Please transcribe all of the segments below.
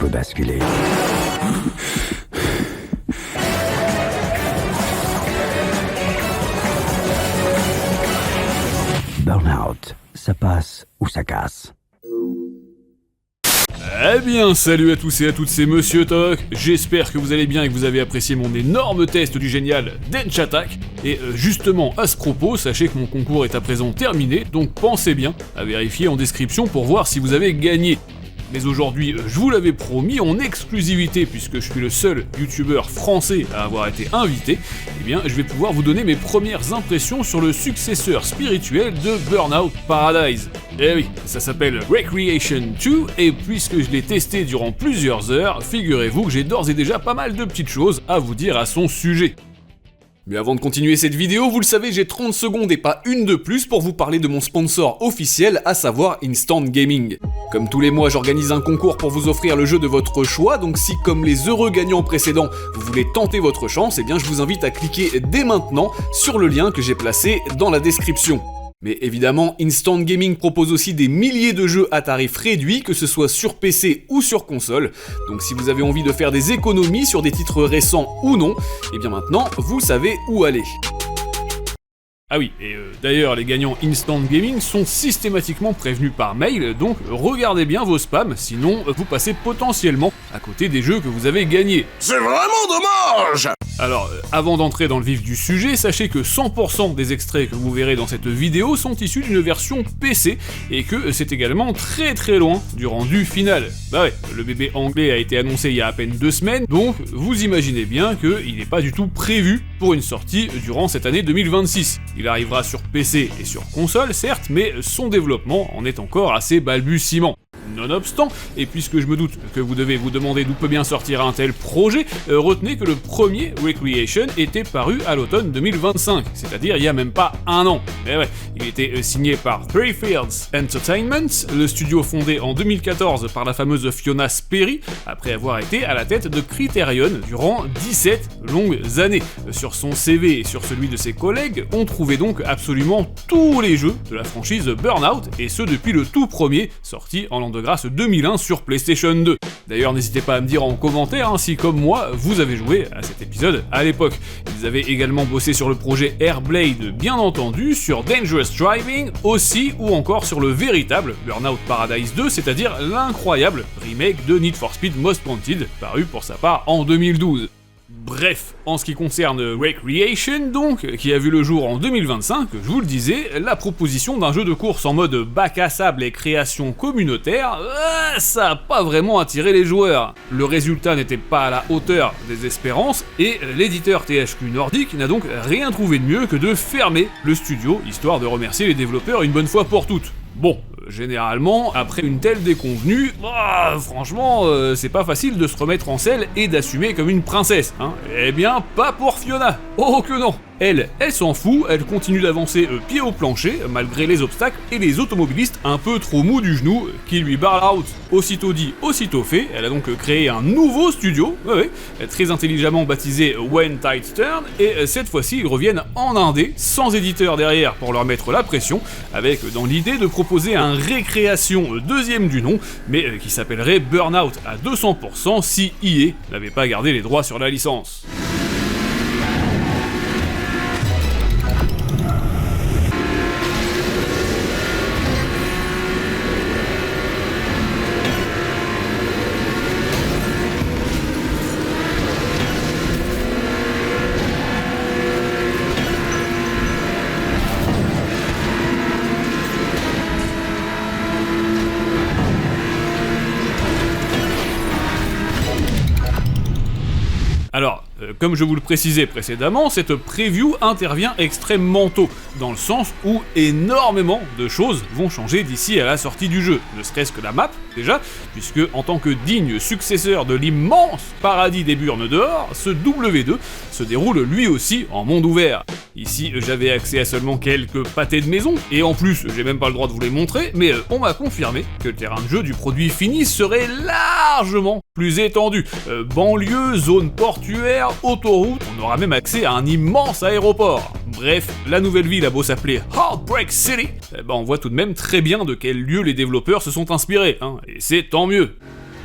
peut basculer. Burnout, ça passe ou ça casse. Eh bien, salut à tous et à toutes, c'est Monsieur Toc, j'espère que vous allez bien et que vous avez apprécié mon énorme test du génial Dench Attack. Et justement, à ce propos, sachez que mon concours est à présent terminé, donc pensez bien à vérifier en description pour voir si vous avez gagné. Mais aujourd'hui, je vous l'avais promis en exclusivité, puisque je suis le seul youtubeur français à avoir été invité, eh bien je vais pouvoir vous donner mes premières impressions sur le successeur spirituel de Burnout Paradise. Eh oui, ça s'appelle Recreation 2, et puisque je l'ai testé durant plusieurs heures, figurez-vous que j'ai d'ores et déjà pas mal de petites choses à vous dire à son sujet. Mais avant de continuer cette vidéo, vous le savez, j'ai 30 secondes et pas une de plus pour vous parler de mon sponsor officiel, à savoir Instant Gaming. Comme tous les mois, j'organise un concours pour vous offrir le jeu de votre choix, donc si comme les heureux gagnants précédents, vous voulez tenter votre chance, eh bien je vous invite à cliquer dès maintenant sur le lien que j'ai placé dans la description. Mais évidemment, Instant Gaming propose aussi des milliers de jeux à tarif réduit, que ce soit sur PC ou sur console. Donc si vous avez envie de faire des économies sur des titres récents ou non, et bien maintenant, vous savez où aller. Ah oui, et d'ailleurs les gagnants Instant Gaming sont systématiquement prévenus par mail, donc regardez bien vos spams, sinon vous passez potentiellement à côté des jeux que vous avez gagnés. C'est vraiment dommage! Alors, avant d'entrer dans le vif du sujet, sachez que 100% des extraits que vous verrez dans cette vidéo sont issus d'une version PC, et que c'est également très loin du rendu final. Bah ouais, le bébé anglais a été annoncé il y a à peine 2 semaines, donc vous imaginez bien qu'il n'est pas du tout prévu pour une sortie durant cette année 2026. Il arrivera sur PC et sur console, certes, mais son développement en est encore assez balbutiement. Nonobstant, et puisque je me doute que vous devez vous demander d'où peut bien sortir un tel projet, retenez que le premier Recreation était paru à l'automne 2025, c'est-à-dire il y a même pas un an. Et ouais, il était signé par Three Fields Entertainment, le studio fondé en 2014 par la fameuse Fiona Sperry, après avoir été à la tête de Criterion durant 17 longues années. Sur son CV et sur celui de ses collègues, on trouvait donc absolument tous les jeux de la franchise Burnout, et ce depuis le tout premier, sorti en l'an de grâce 2001 sur PlayStation 2. D'ailleurs, n'hésitez pas à me dire en commentaire si, comme moi, vous avez joué à cet épisode à l'époque. Ils avaient également bossé sur le projet Airblade, bien entendu, sur Dangerous Driving aussi, ou encore sur le véritable Burnout Paradise 2, c'est-à-dire l'incroyable remake de Need for Speed Most Wanted, paru pour sa part en 2012. Bref, en ce qui concerne Recreation donc, qui a vu le jour en 2025, je vous le disais, la proposition d'un jeu de course en mode bac à sable et création communautaire, ça a pas vraiment attiré les joueurs. Le résultat n'était pas à la hauteur des espérances, et l'éditeur THQ Nordic n'a donc rien trouvé de mieux que de fermer le studio, histoire de remercier les développeurs une bonne fois pour toutes. Bon, généralement, après une telle déconvenue, franchement, c'est pas facile de se remettre en selle et d'assumer comme une princesse, hein. Eh bien, pas pour Fiona. Oh que non. Elle s'en fout, elle continue d'avancer pied au plancher, malgré les obstacles et les automobilistes un peu trop mous du genou qui lui barrent la route. Aussitôt dit, aussitôt fait, elle a donc créé un nouveau studio, très intelligemment baptisé When Tides Turn, et cette fois-ci ils reviennent en indé, sans éditeur derrière pour leur mettre la pression, avec dans l'idée de proposer un récréation deuxième du nom, mais qui s'appellerait Burnout à 200% si EA n'avait pas gardé les droits sur la licence. Alors, comme je vous le précisais précédemment, cette preview intervient extrêmement tôt, dans le sens où énormément de choses vont changer d'ici à la sortie du jeu, ne serait-ce que la map, déjà, puisque en tant que digne successeur de l'immense paradis des burnes dehors, ce W2 se déroule lui aussi en monde ouvert. Ici, j'avais accès à seulement quelques pâtés de maison, et en plus, j'ai même pas le droit de vous les montrer, mais on m'a confirmé que le terrain de jeu du produit fini serait largement plus étendu. Banlieue, zone portuaire, autoroute, on aura même accès à un immense aéroport. Bref, la nouvelle ville a beau s'appeler Heartbreak City, on voit tout de même très bien de quel lieu les développeurs se sont inspirés, hein, et c'est tant mieux.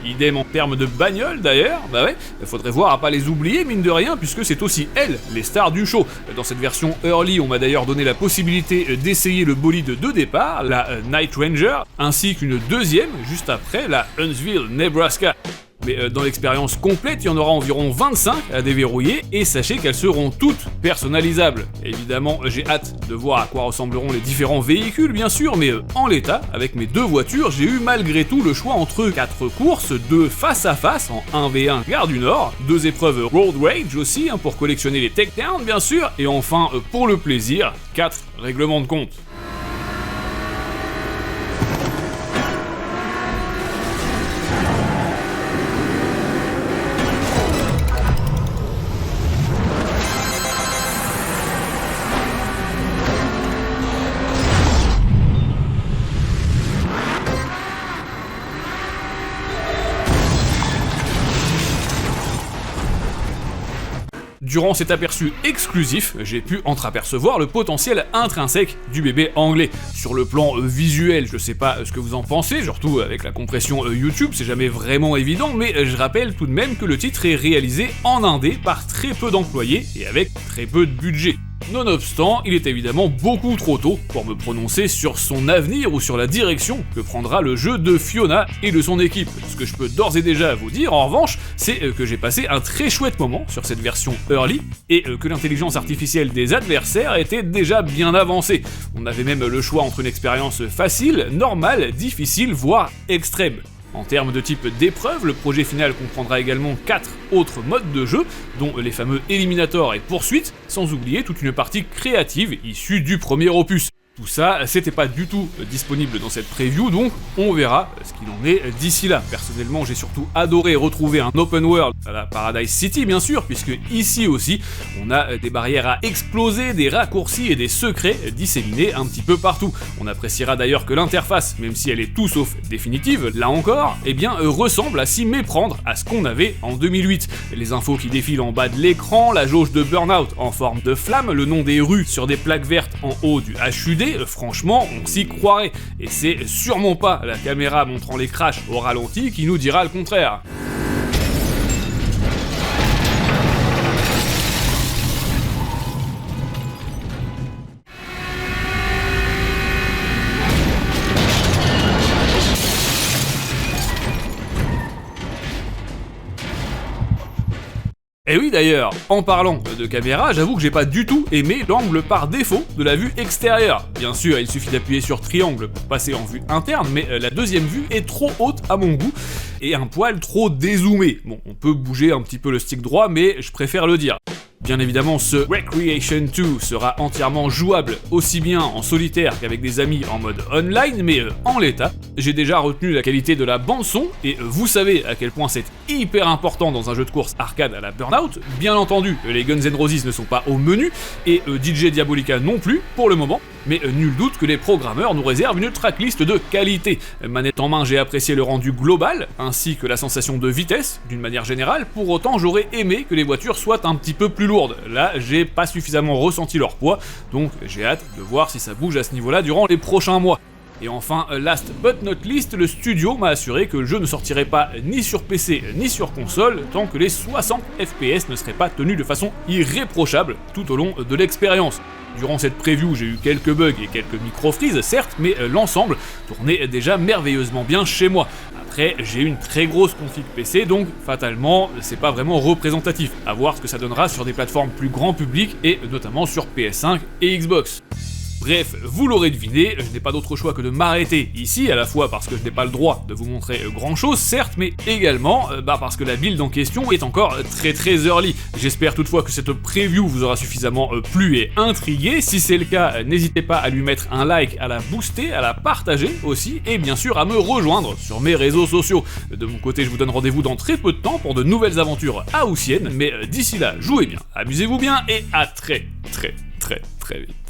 idem en termes de bagnole d'ailleurs, bah ouais, faudrait voir à pas les oublier mine de rien, puisque c'est aussi elles, les stars du show. Dans cette version Early, on m'a d'ailleurs donné la possibilité d'essayer le bolide de départ, la Night Ranger, ainsi qu'une deuxième, juste après, la Huntsville, Nebraska. Mais dans l'expérience complète, il y en aura environ 25 à déverrouiller, et sachez qu'elles seront toutes personnalisables. Évidemment, j'ai hâte de voir à quoi ressembleront les différents véhicules, bien sûr, mais en l'état, avec mes deux voitures, j'ai eu malgré tout le choix entre 4 courses, 2 face à face en 1v1 Gare du Nord, 2 épreuves Road Rage aussi, pour collectionner les takedowns bien sûr, et enfin, pour le plaisir, 4 règlements de compte. Durant cet aperçu exclusif, j'ai pu entreapercevoir le potentiel intrinsèque du bébé anglais. Sur le plan visuel, je sais pas ce que vous en pensez, surtout avec la compression YouTube, c'est jamais vraiment évident, mais je rappelle tout de même que le titre est réalisé en indé par très peu d'employés et avec très peu de budget. Nonobstant, il est évidemment beaucoup trop tôt pour me prononcer sur son avenir ou sur la direction que prendra le jeu de Fiona et de son équipe. Ce que je peux d'ores et déjà vous dire, en revanche, c'est que j'ai passé un très chouette moment sur cette version Early, et que l'intelligence artificielle des adversaires était déjà bien avancée. On avait même le choix entre une expérience facile, normale, difficile, voire extrême. En termes de type d'épreuve, le projet final comprendra également 4 autres modes de jeu, dont les fameux Eliminator et Poursuite, sans oublier toute une partie créative issue du premier opus. Tout ça, c'était pas du tout disponible dans cette preview, donc on verra ce qu'il en est d'ici là. Personnellement, j'ai surtout adoré retrouver un open world à la Paradise City, bien sûr, puisque ici aussi, on a des barrières à exploser, des raccourcis et des secrets disséminés un petit peu partout. On appréciera d'ailleurs que l'interface, même si elle est tout sauf définitive, là encore, eh bien, ressemble à s'y méprendre à ce qu'on avait en 2008. Les infos qui défilent en bas de l'écran, la jauge de burn-out en forme de flamme, le nom des rues sur des plaques vertes en haut du HUD, franchement, on s'y croirait. Et c'est sûrement pas la caméra montrant les crashs au ralenti qui nous dira le contraire. Et oui d'ailleurs, en parlant de caméra, j'avoue que j'ai pas du tout aimé l'angle par défaut de la vue extérieure. Bien sûr, il suffit d'appuyer sur triangle pour passer en vue interne, mais la deuxième vue est trop haute à mon goût, et un poil trop dézoomé. Bon, on peut bouger un petit peu le stick droit, mais je préfère le dire. Bien évidemment, ce Recreation 2 sera entièrement jouable aussi bien en solitaire qu'avec des amis en mode online, mais en l'état, j'ai déjà retenu la qualité de la bande-son, et vous savez à quel point c'est hyper important dans un jeu de course arcade à la Burnout. Bien entendu, les Guns N' Roses ne sont pas au menu, et DJ Diabolica non plus pour le moment, mais nul doute que les programmeurs nous réservent une tracklist de qualité. Manette en main, j'ai apprécié le rendu global, ainsi que la sensation de vitesse, d'une manière générale. Pour autant, j'aurais aimé que les voitures soient un petit peu plus lourdes. Là, j'ai pas suffisamment ressenti leur poids, donc j'ai hâte de voir si ça bouge à ce niveau-là durant les prochains mois. Et enfin, last but not least, le studio m'a assuré que le jeu ne sortirait pas ni sur PC ni sur console tant que les 60 FPS ne seraient pas tenus de façon irréprochable tout au long de l'expérience. Durant cette preview, j'ai eu quelques bugs et quelques micro-freezes, certes, mais l'ensemble tournait déjà merveilleusement bien chez moi. Après, j'ai une très grosse config PC, donc fatalement, c'est pas vraiment représentatif. À voir ce que ça donnera sur des plateformes plus grand public et notamment sur PS5 et Xbox. Bref, vous l'aurez deviné, je n'ai pas d'autre choix que de m'arrêter ici, à la fois parce que je n'ai pas le droit de vous montrer grand chose, certes, mais également parce que la build en question est encore très early. J'espère toutefois que cette preview vous aura suffisamment plu et intrigué. Si c'est le cas, n'hésitez pas à lui mettre un like, à la booster, à la partager aussi, et bien sûr à me rejoindre sur mes réseaux sociaux. De mon côté, je vous donne rendez-vous dans très peu de temps pour de nouvelles aventures haussiennes, mais d'ici là, jouez bien, amusez-vous bien, et à très vite.